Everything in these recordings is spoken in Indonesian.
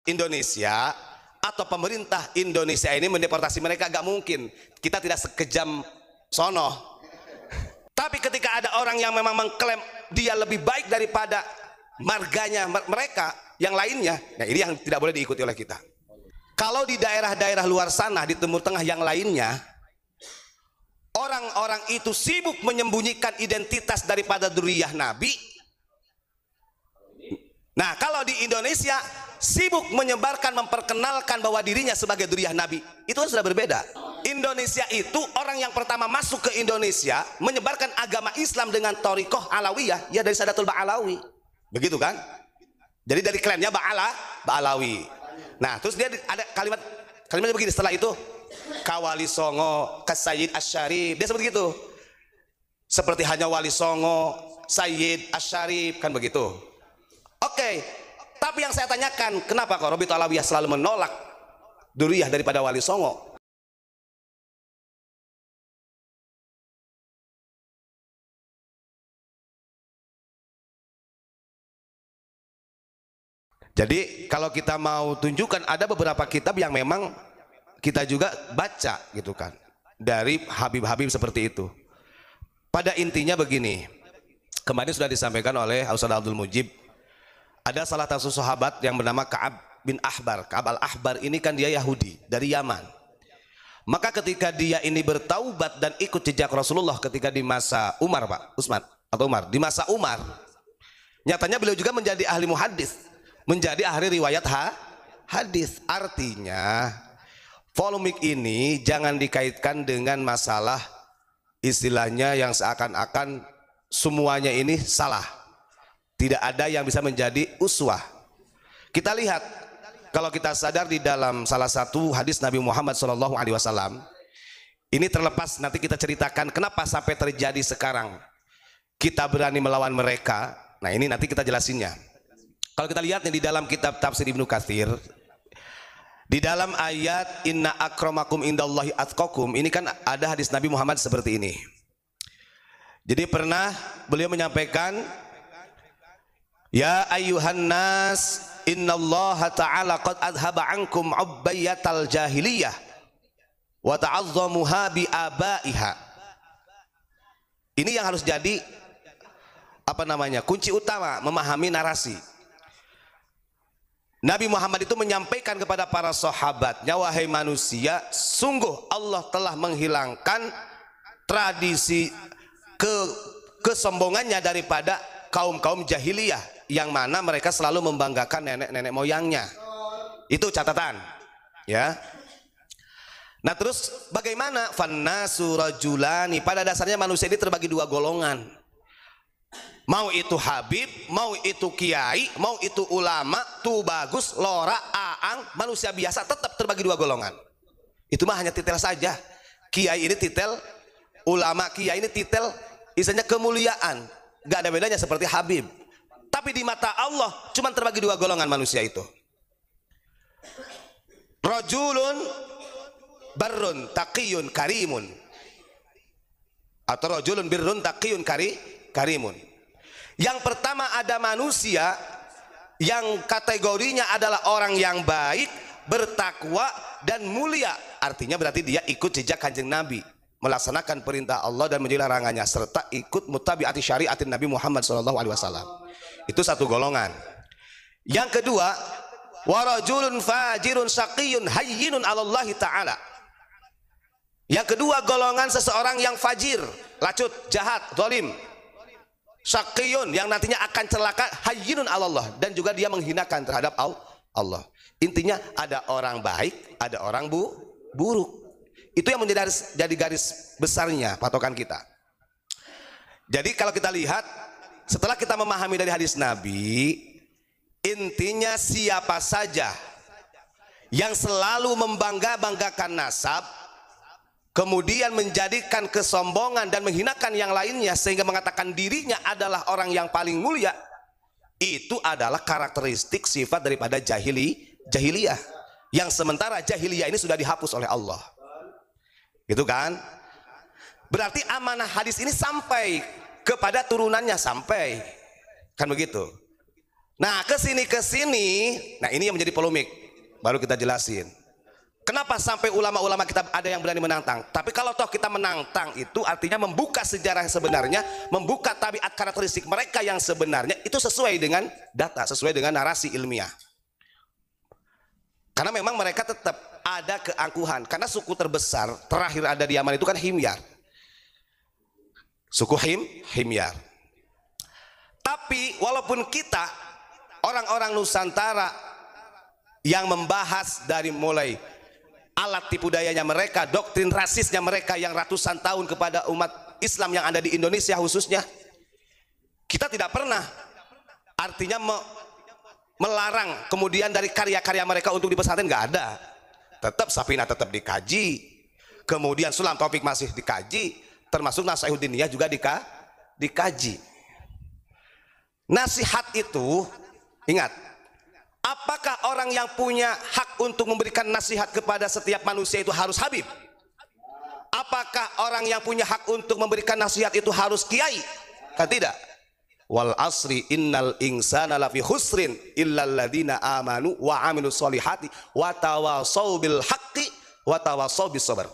Indonesia atau pemerintah Indonesia ini mendeportasi mereka, gak mungkin. Kita tidak sekejam sono. Tapi ketika ada orang yang memang mengklaim dia lebih baik daripada marganya mereka yang lainnya, nah ini yang tidak boleh diikuti oleh kita. Kalau di daerah-daerah luar sana, di Timur Tengah yang lainnya, orang-orang itu sibuk menyembunyikan identitas daripada dzurriyyah Nabi. Nah, kalau di Indonesia sibuk menyebarkan, memperkenalkan bahwa dirinya sebagai dzurriyyah Nabi, itu kan sudah berbeda. Indonesia itu orang yang pertama masuk ke Indonesia menyebarkan agama Islam dengan thariqah Alawiyah, ya dari Sadatul Ba'alawi, begitu kan? Jadi dari klannya Ba'alawi. Nah, terus dia ada kalimatnya begini setelah itu, Kawali Songo, Kasayyid Asyarif, dia seperti itu. Seperti hanya Wali Songo, Sayyid Asyarif, kan begitu. Oke, tapi yang saya tanyakan, kenapa kok Rabi'atul Alawiyah selalu menolak dzurriyyah daripada Wali Songo? Jadi kalau kita mau tunjukkan, ada beberapa kitab yang memang kita juga baca gitu kan, dari Habib-Habib seperti itu. Pada intinya begini, kemarin sudah disampaikan oleh Ustaz Abdul Mujib, ada salah satu sahabat yang bernama Ka'ab bin Ahbar. Ka'ab al-Ahbar ini kan dia Yahudi dari Yaman. Maka ketika dia ini bertaubat dan ikut jejak Rasulullah ketika di masa Umar, di masa Umar, nyatanya beliau juga menjadi ahli muhadis, menjadi ahli riwayat hadis. Artinya polemik ini jangan dikaitkan dengan masalah istilahnya yang seakan-akan semuanya ini salah. Tidak ada yang bisa menjadi uswah. Kita lihat, kalau kita sadar di dalam salah satu hadis Nabi Muhammad SAW, ini terlepas nanti kita ceritakan kenapa sampai terjadi sekarang kita berani melawan mereka. Nah, ini nanti kita jelasinnya. Kalau kita lihat di dalam kitab tafsir Ibnu Katsir, di dalam ayat inna akramakum indallahi atqakum, ini kan ada hadis Nabi Muhammad seperti ini. Jadi pernah beliau menyampaikan, ya ayyuhan nas innallaha ta'ala qad adhaba ankum ubbayyatal jahiliyah wa ta'azzamuha bi abaiha. Ini yang harus jadi kunci utama memahami narasi. Nabi Muhammad itu menyampaikan kepada para sahabatnya, wahai manusia, sungguh Allah telah menghilangkan tradisi kesombongannya daripada kaum-kaum jahiliyah yang mana mereka selalu membanggakan nenek-nenek moyangnya. Itu catatan, ya. Nah, terus bagaimana? Fannasu rajulani, pada dasarnya manusia ini terbagi dua golongan. Mau itu Habib, mau itu kiai, mau itu ulama, tuh bagus, lora, aang, manusia biasa tetap terbagi dua golongan. Itu mah hanya titel saja. Kiai ini titel, ulama kiai ini titel, istilahnya kemuliaan. Gak ada bedanya seperti Habib. Tapi di mata Allah cuma terbagi dua golongan manusia itu. Rajulun barrun taqiyun karimun, atau rajulun birrun taqiyun karimun. Yang pertama ada manusia yang kategorinya adalah orang yang baik, bertakwa dan mulia. Artinya berarti dia ikut jejak Kanjeng Nabi, melaksanakan perintah Allah dan menjauhi larangannya, serta ikut mutabiati syariatin Nabi Muhammad SAW. Itu satu golongan. Yang kedua, warajulun fajirun syaqiyun hayyinun 'alallahi ta'ala. Yang kedua golongan seseorang yang fajir, lacut, jahat, zalim. Syaqiyun, yang nantinya akan celaka, hayyinun 'alallah, dan juga dia menghinakan terhadap Allah. Intinya ada orang baik, ada orang buruk. Itu yang menjadi garis besarnya patokan kita. Jadi kalau kita lihat, setelah kita memahami dari hadis Nabi, intinya siapa saja yang selalu membanggakan nasab, kemudian menjadikan kesombongan dan menghinakan yang lainnya sehingga mengatakan dirinya adalah orang yang paling mulia, itu adalah karakteristik sifat daripada jahiliyah, yang sementara jahiliyah ini sudah dihapus oleh Allah. Gitu kan? Berarti amanah hadis ini sampai kepada turunannya, sampai kan begitu. Nah, ke sini, nah ini yang menjadi polemik. Baru kita jelasin. Kenapa sampai ulama-ulama kita ada yang berani menantang? Tapi kalau toh kita menantang itu artinya membuka sejarah yang sebenarnya, membuka tabiat karakteristik mereka yang sebenarnya itu sesuai dengan data, sesuai dengan narasi ilmiah. Karena memang mereka tetap ada keangkuhan. Karena suku terbesar terakhir ada di Yaman itu kan Himyar. Suku Himyar. Tapi walaupun kita orang-orang Nusantara yang membahas dari mulai alat tipu dayanya mereka, doktrin rasisnya mereka yang ratusan tahun kepada umat Islam yang ada di Indonesia khususnya, kita tidak pernah artinya melarang kemudian dari karya-karya mereka untuk di pesantren, nggak ada. Tetap Safinah tetap dikaji, kemudian Sulam Taufik masih dikaji, termasuk Nasihatud Diniyah juga dikaji. Nasihat itu, ingat, apakah orang yang punya hak untuk memberikan nasihat kepada setiap manusia itu harus Habib? Apakah orang yang punya hak untuk memberikan nasihat itu harus kiai? Kan tidak. Wal asri innal insana lafi khusrin illal ladzina amanu wa amilus solihati wa tawasau bil haqqi wa tawasau bis sabr.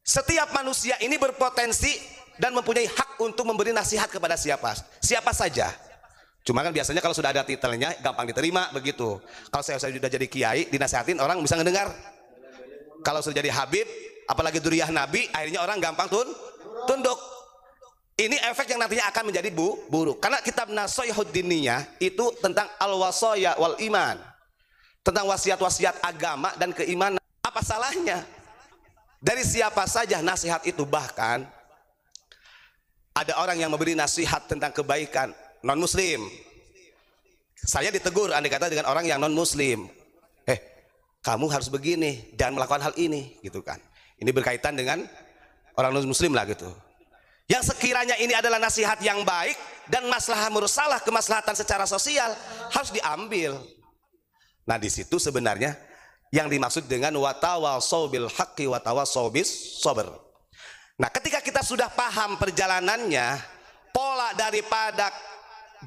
Setiap manusia ini berpotensi dan mempunyai hak untuk memberi nasihat kepada siapa saja. Cuma kan biasanya kalau sudah ada titelnya gampang diterima begitu. Kalau saya sudah jadi kiai, dinasihatin orang bisa ngedengar. Kalau sudah jadi habib, apalagi duriyah nabi, akhirnya orang gampang tunduk. Ini efek yang nantinya akan menjadi buruk. Karena kitab Nasihatud Diniyah itu tentang al-wasaya wal iman. Tentang wasiat-wasiat agama dan keimanan. Apa salahnya? Dari siapa saja nasihat itu, bahkan ada orang yang memberi nasihat tentang kebaikan non muslim. Saya ditegur andai kata dengan orang yang non muslim. Kamu harus begini dan melakukan hal ini gitu kan. Ini berkaitan dengan orang non muslim lah gitu. Yang sekiranya ini adalah nasihat yang baik dan maslahah mursalah, kemaslahatan secara sosial harus diambil. Nah, di situ sebenarnya yang dimaksud dengan watawasau bil haqqi watawasau bis sabr. Nah, ketika kita sudah paham perjalanannya, pola daripada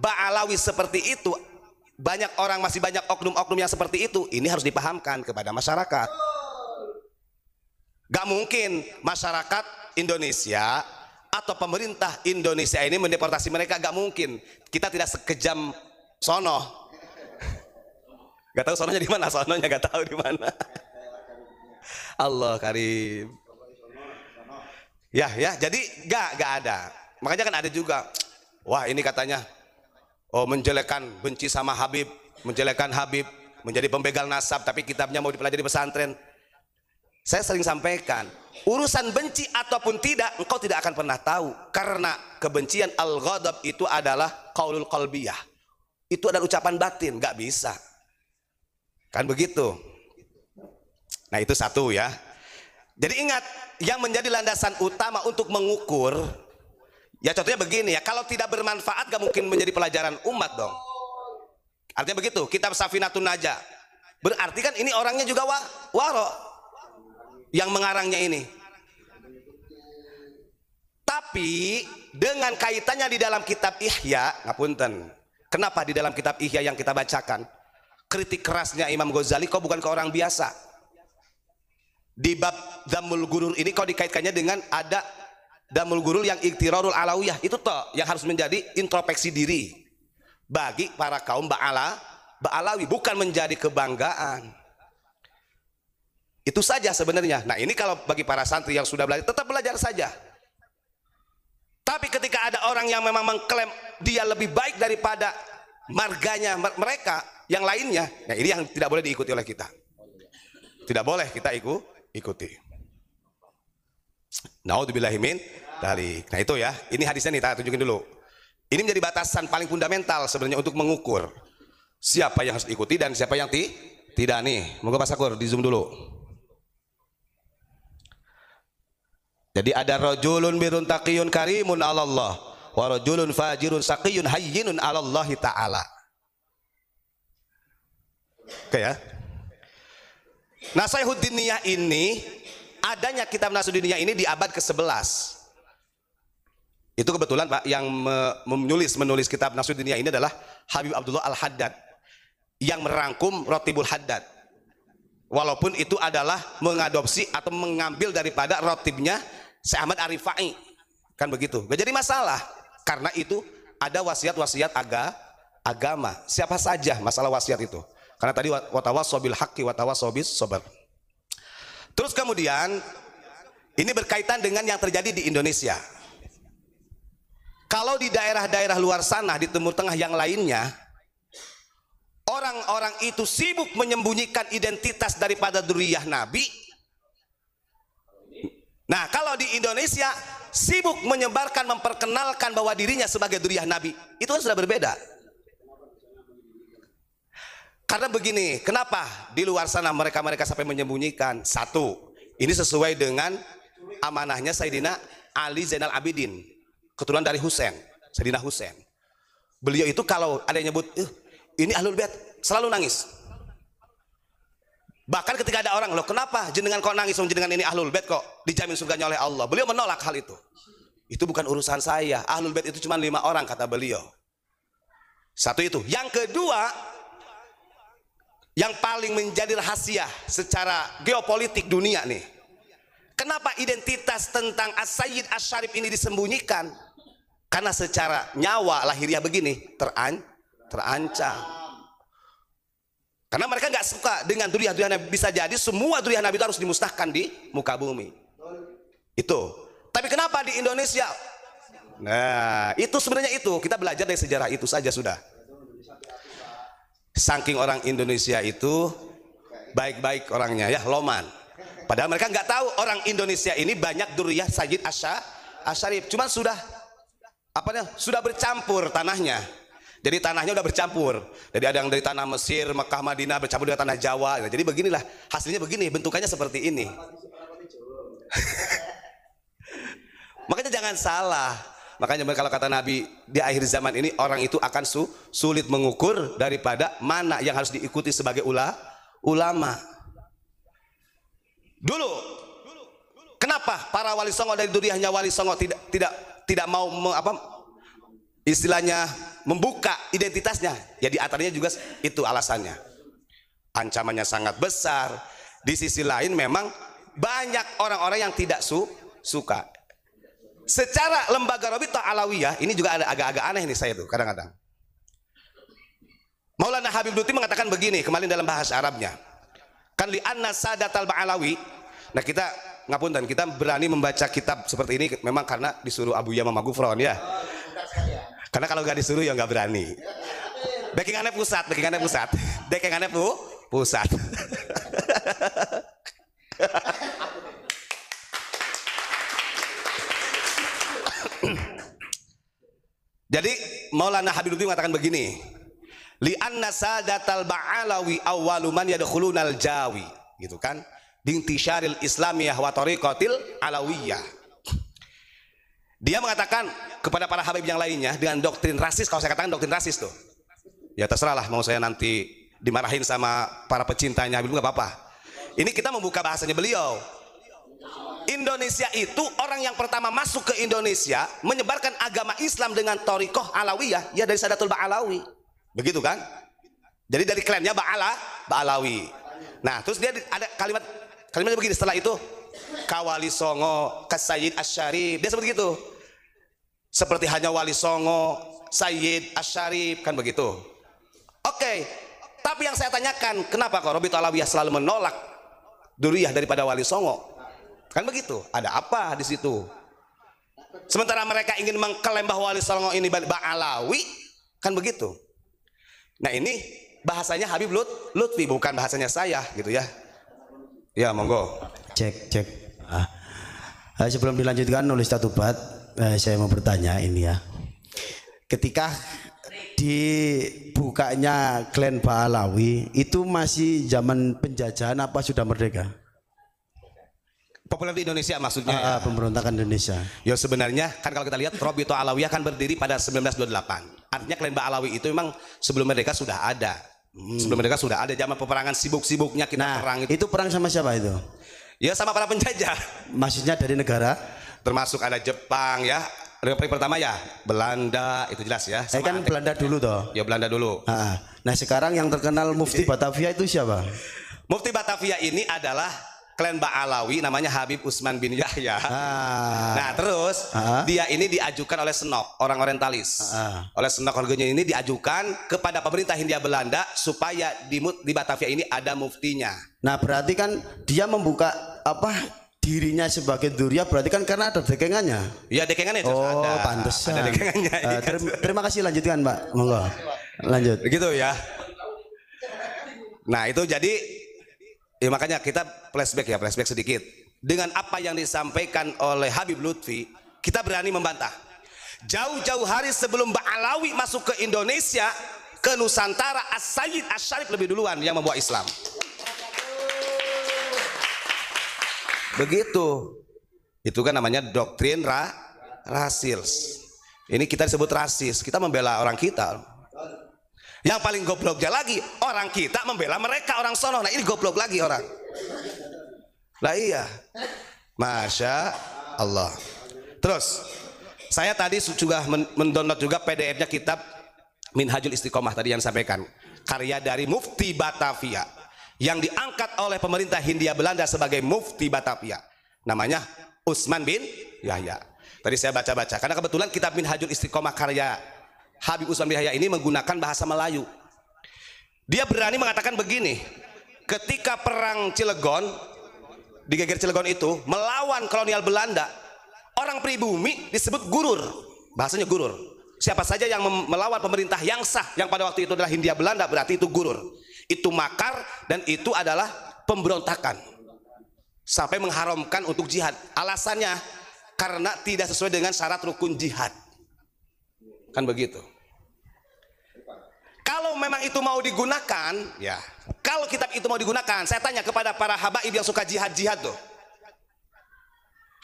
Ba'alawi seperti itu, masih banyak oknum-oknum yang seperti itu, ini harus dipahamkan kepada masyarakat. Gak mungkin masyarakat Indonesia atau pemerintah Indonesia ini mendeportasi mereka, gak mungkin. Kita tidak sekejam sono. Gak tahu sononya di mana, sononya gak tahu di mana. Allah karim. Ya, jadi gak ada. Makanya kan ada juga, wah ini katanya, menjelekkan, benci sama Habib, menjelekkan Habib, menjadi pembegal nasab, tapi kitabnya mau dipelajari pesantren. Saya sering sampaikan, urusan benci ataupun tidak, engkau tidak akan pernah tahu. Karena kebencian al-ghadab itu adalah qaulul qalbiyah. Itu adalah ucapan batin, gak bisa. Kan begitu. Nah itu satu ya. Jadi ingat, yang menjadi landasan utama untuk mengukur, ya contohnya begini ya, kalau tidak bermanfaat gak mungkin menjadi pelajaran umat dong. Artinya begitu, kitab Safinatun Najah. Berarti kan ini orangnya juga waro yang mengarangnya ini. Tapi dengan kaitannya di dalam kitab Ihya, ngapunten, kenapa di dalam kitab Ihya yang kita bacakan kritik kerasnya Imam Ghazali kok bukan ke orang biasa? Di bab Dhammul Gurur ini kok dikaitkannya dengan ada Dhammul Gurur yang iktirarul alawiyah, itu toh yang harus menjadi introspeksi diri bagi para kaum Ba'alawi, bukan menjadi kebanggaan. Itu saja sebenarnya. Nah ini kalau bagi para santri yang sudah belajar, tetap belajar saja. Tapi ketika ada orang yang memang mengklaim dia lebih baik daripada marganya mereka yang lainnya, nah ini yang tidak boleh diikuti oleh kita. Tidak boleh kita ikuti. Naudzubillahi min dzalik. Nah itu ya, ini hadisnya nih, kita tunjukin dulu. Ini menjadi batasan paling fundamental sebenarnya untuk mengukur siapa yang harus diikuti dan siapa yang tidak nih. Moga Pak Sakur di zoom dulu. Jadi ada rajulun birrun taqiyun karimun 'ala Allah wa rajulun fajirun saqiyun hayyinun 'ala Allah taala. Oke ya. Nasihatud Diniyah ini, adanya kitab Nasihatud Diniyah ini di abad ke-11. Itu kebetulan Pak yang menulis kitab Nasruddin ini adalah Habib Abdullah Al-Haddad yang merangkum Rotibul Haddad. Walaupun itu adalah mengadopsi atau mengambil daripada rotibnya Syekh Ahmad Arifai. Kan begitu. Gak jadi masalah. Karena itu ada wasiat-wasiat agama. Siapa saja masalah wasiat itu. Karena tadi watawassaw bil haqqi watawassaw bis sabr. Terus kemudian ini berkaitan dengan yang terjadi di Indonesia. Kalau di daerah-daerah luar sana, di Timur Tengah yang lainnya, orang-orang itu sibuk menyembunyikan identitas daripada dzurriyyah Nabi. Nah, kalau di Indonesia sibuk menyebarkan, memperkenalkan bahwa dirinya sebagai dzurriyyah Nabi. Itu kan sudah berbeda. Karena begini, kenapa di luar sana mereka sampai menyembunyikan? Satu, ini sesuai dengan amanahnya Sayyidina Ali Zainal Abidin, keturunan dari Husain, Sayyidina Husain. Beliau itu kalau ada yang nyebut, ini Ahlul Bait, selalu nangis. Bahkan ketika ada orang, loh kenapa jenengan kok nangis, jenengan ini Ahlul Bait kok dijamin surganya oleh Allah. Beliau menolak hal itu. Itu bukan urusan saya. Ahlul Bait itu cuma 5 orang kata beliau. Satu itu. Yang kedua, yang paling menjadi rahasia secara geopolitik dunia nih. Kenapa identitas tentang As-Sayyid Asy-Syarif ini disembunyikan? Karena secara nyawa lahiriah begini terancam. Karena mereka nggak suka dengan dzurriyyah Nabi. Bisa jadi semua dzurriyyah Nabi itu harus dimusnahkan di muka bumi. Itu. Tapi kenapa di Indonesia? Nah, itu sebenarnya itu. Kita belajar dari sejarah itu saja sudah. Saking orang Indonesia itu baik-baik orangnya ya, loman. Padahal mereka nggak tahu orang Indonesia ini banyak dzurriyyah Sayyid Asy-Syarif. Cuman sudah sudah bercampur tanahnya. Jadi tanahnya udah bercampur. Jadi ada yang dari tanah Mesir, Mekah, Madinah bercampur dengan tanah Jawa. Jadi beginilah hasilnya, begini bentukannya seperti ini. Makanya jangan salah. Makanya kalau kata Nabi, di akhir zaman ini orang itu akan sulit mengukur daripada mana yang harus diikuti sebagai ulama. Dulu, kenapa para wali songo dari dzurriyyahnya wali songo tidak mau istilahnya membuka identitasnya? Ya di antaranya juga itu alasannya. Ancamannya sangat besar. Di sisi lain memang banyak orang-orang yang tidak suka. Secara lembaga Rabithah Alawiyah ini juga ada agak-agak aneh nih saya tuh kadang-kadang. Maulana Habib Luti mengatakan begini, kembali dalam bahasa Arabnya. Kan li anna sadatal ba'alawi. Nah kita ngapunten, kita berani membaca kitab seperti ini memang karena disuruh Abu Yama Magufron ya. Karena kalau nggak disuruh ya nggak berani. Backingannya pusat. Backingannya pusat. Jadi Maulana Habib Luti mengatakan begini, li anna sadatal ba'alawi awwalu man yadkhulunal jawi, gitu kan, bintisyaril islamiyah wa tariqatil alawiyah. Dia mengatakan kepada para habib yang lainnya dengan doktrin rasis. Kalau saya katakan doktrin rasis tuh ya terserahlah, mau saya nanti dimarahin sama para pecintanya Habib nggak apa-apa. Ini kita membuka bahasanya beliau. Indonesia itu orang yang pertama masuk ke Indonesia menyebarkan agama Islam dengan thariqah alawiyah ya dari Sadatul Ba'alawi. Begitu kan? Jadi dari klannya Ba'alawi. Nah, terus dia ada kalimatnya begini setelah itu, Kawali Songo, Sayyid Asy-Syarif. Dia seperti itu. Seperti hanya Wali Songo, Sayyid Asy-Syarif, kan begitu. Oke. Tapi yang saya tanyakan, kenapa kok Rabithah Alawiyah selalu menolak dzurriyyah daripada Wali Songo? Kan begitu. Ada apa di situ? Sementara mereka ingin mengklaim bahwa Wali Songo ini Ba'alawi, kan begitu. Nah ini bahasanya Habib Lutfi, bukan bahasanya saya gitu ya. Ya monggo. Cek. Sebelum dilanjutkan oleh Ustaz Tubat, saya mau bertanya ini ya. Ketika dibukanya klan Ba'alawi itu masih zaman penjajahan apa sudah merdeka? Populer di Indonesia maksudnya. Pemberontakan Indonesia. Ya sebenarnya kan kalau kita lihat Rabithah Alawiyah kan berdiri pada 1928. Artinya klan Ba'alawi itu memang sebelum merdeka sudah ada. Sebelum merdeka sudah ada, zaman peperangan sibuk-sibuknya kita perang itu perang sama siapa itu? Ya sama para penjajah. Maksudnya dari negara? Termasuk ada Jepang ya, Republik pertama ya Belanda, itu jelas ya. Saya kan Belanda dulu toh. Ya Belanda dulu. Nah sekarang yang terkenal Mufti Batavia itu siapa? Mufti Batavia ini adalah klan Ba'alawi, namanya Habib Utsman bin Yahya. Nah terus dia ini diajukan oleh Senok, orang orientalis. Oleh Senok Horgenjo ini diajukan kepada pemerintah Hindia Belanda supaya di Batavia ini ada muftinya. Nah berarti kan dia membuka dirinya sebagai Duria, berarti kan karena ada dekengannya. Iya dekengannya itu ada. Pantesan. Ada dekengannya. Terima kasih, lanjutkan Pak. Monggo. Lanjut. Begitu ya. Nah itu jadi ya makanya kita flashback sedikit. Dengan apa yang disampaikan oleh Habib Lutfi, kita berani membantah. Jauh-jauh hari sebelum Ba'alawi masuk ke Indonesia, ke Nusantara, As-Sayyid Asy-Syarif lebih duluan yang membawa Islam. Begitu. Itu kan namanya doktrin rasis. Ini kita disebut rasis. Kita membela orang kita. Yang paling gobloknya lagi, orang kita membela mereka orang sono. Nah ini goblok lagi orang. Lah iya. Masya Allah. Terus saya tadi juga mendownload juga PDF-nya kitab Minhajul Istiqomah tadi yang disampaikan. Karya dari Mufti Batavia yang diangkat oleh pemerintah Hindia Belanda sebagai Mufti Batavia, namanya Utsman bin Yahya. Tadi saya baca-baca karena kebetulan kitab Minhajul Istiqomah karya Habib Utsman bin Yahya ini menggunakan bahasa Melayu. Dia berani mengatakan begini, ketika perang Cilegon, di Geger Cilegon itu melawan kolonial Belanda, orang pribumi disebut gurur, bahasanya gurur. Siapa saja yang melawan pemerintah yang sah, yang pada waktu itu adalah Hindia Belanda, berarti itu gurur. Itu makar dan itu adalah pemberontakan sampai mengharamkan untuk jihad. Alasannya karena tidak sesuai dengan syarat rukun jihad, kan begitu. Kalau memang itu mau digunakan, ya kalau kitab itu mau digunakan, saya tanya kepada para habaib yang suka jihad tuh,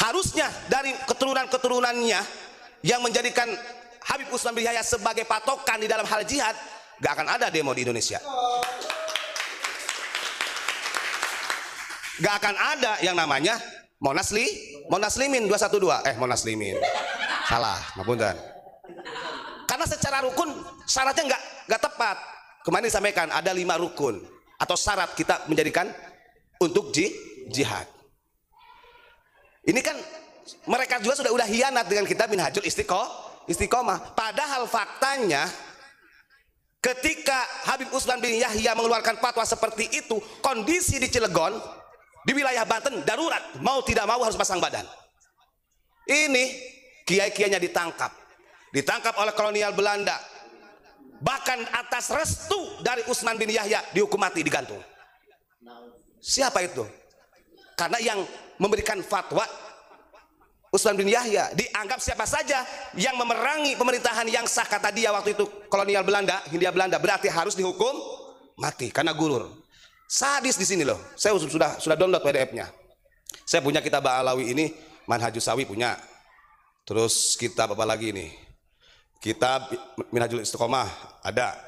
harusnya dari keturunan-keturunannya yang menjadikan Habib Utsman bin Yahya sebagai patokan di dalam hal jihad, gak akan ada demo di Indonesia. Gak akan ada yang namanya Monaslimin 212. Monaslimin. Salah, ngapunten. Karena secara rukun syaratnya nggak tepat. Kemarin disampaikan ada 5 rukun atau syarat kita menjadikan untuk jihad. Ini kan mereka juga sudah hianat dengan kitab Minhajul Istiqomah. Padahal faktanya ketika Habib Utsman bin Yahya mengeluarkan fatwa seperti itu, kondisi di Cilegon, di wilayah Banten darurat, mau tidak mau harus pasang badan. Ini kiai-kiainya ditangkap oleh kolonial Belanda, bahkan atas restu dari Utsman bin Yahya dihukum mati, digantung. Siapa itu? Karena yang memberikan fatwa Utsman bin Yahya dianggap siapa saja yang memerangi pemerintahan yang sah, kata dia waktu itu kolonial Belanda, Hindia Belanda, berarti harus dihukum mati karena gurur. Sadis di sini loh. Saya sudah download PDF-nya. Saya punya kitab Ba'alawi ini, Manhajus Sawi punya. Terus kitab apa lagi ini? Kitab Minhajul Istiqomah ada.